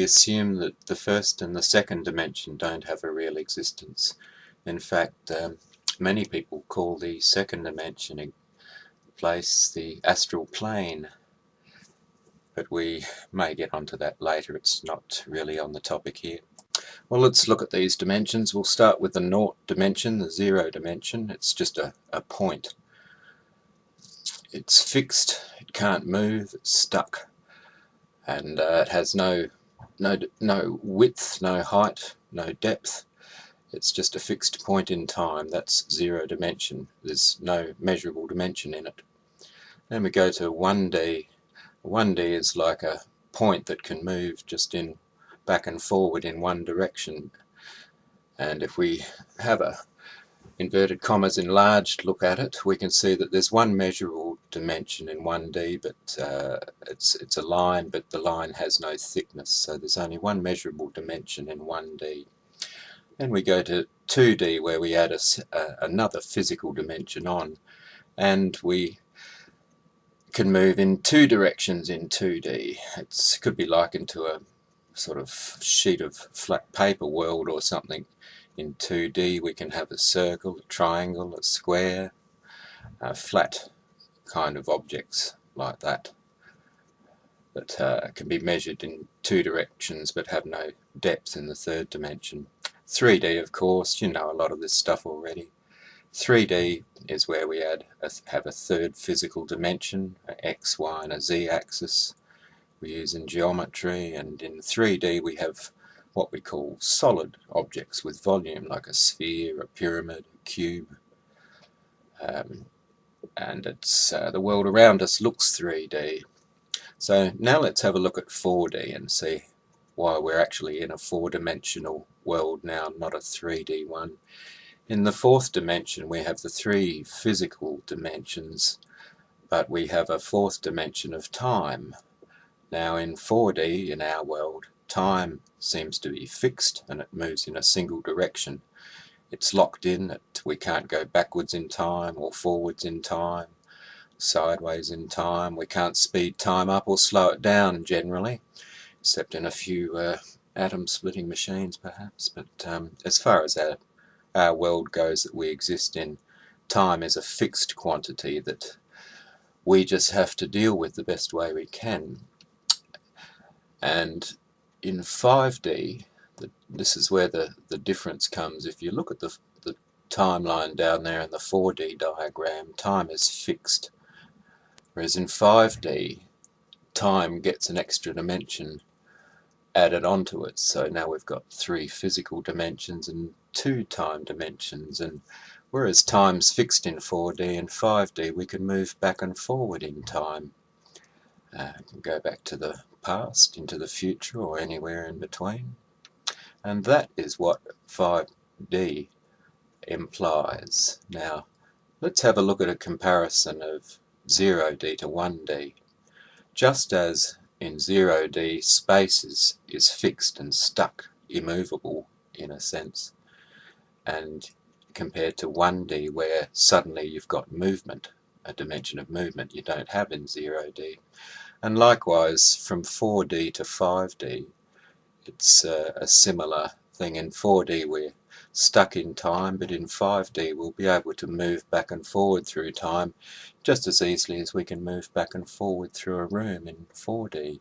assume that the first and the second dimension don't have a real existence. In fact, many people call the second dimension a place the astral plane, but we may get onto that later. It's not really on the topic here. Well, let's look at these dimensions. We'll start with the naught dimension, the zero dimension. It's just a point. It's fixed, it can't move, it's stuck, and it has no width, no height, no depth. It's just a fixed point in time. That's zero dimension. There's no measurable dimension in it. Then we go to 1D. 1D is like a point that can move just in back and forward in one direction. And if we have a inverted commas enlarged look at it, we can see that there's one measurable dimension in 1D, but it's a line, but the line has no thickness, so there's only one measurable dimension in 1D. Then we go to 2D, where we add another physical dimension on, and we can move in two directions in 2D. It could be likened to a sort of sheet of flat paper world or something. In 2D we can have a circle, a triangle, a square, flat kind of objects like that can be measured in two directions but have no depth in the third dimension. 3D, of course, you know a lot of this stuff already. 3D is where we have a third physical dimension, an X, Y and a Z axis we use in geometry, and in 3D we have what we call solid objects with volume, like a sphere, a pyramid, a cube, and it's the world around us looks 3D. So now let's have a look at 4D and see why we're actually in a four-dimensional world now, not a 3D one. In the fourth dimension we have the three physical dimensions, but we have a fourth dimension of time. Now in 4D, in our world, time seems to be fixed and it moves in a single direction. It's locked in, we can't go backwards in time or forwards in time, sideways in time. We can't speed time up or slow it down generally, except in a few atom splitting machines perhaps. But as far as our world goes that we exist in, time is a fixed quantity that we just have to deal with the best way we can. And in 5D, this is where the difference comes. If you look at the timeline down there in the 4D diagram, time is fixed. Whereas in 5D, time gets an extra dimension added onto it. So now we've got three physical dimensions and two time dimensions. And whereas time's fixed in 4D, in 5D we can move back and forward in time. Go back to the past, into the future, or anywhere in between. And that is what 5D implies. Now let's have a look at a comparison of 0D to 1D. Just as in 0D space is fixed and stuck, immovable in a sense, and compared to 1D where suddenly you've got movement, a dimension of movement you don't have in 0D. And likewise from 4D to 5D it's a similar thing. In 4D we're stuck in time, but in 5D we'll be able to move back and forward through time just as easily as we can move back and forward through a room in 4D.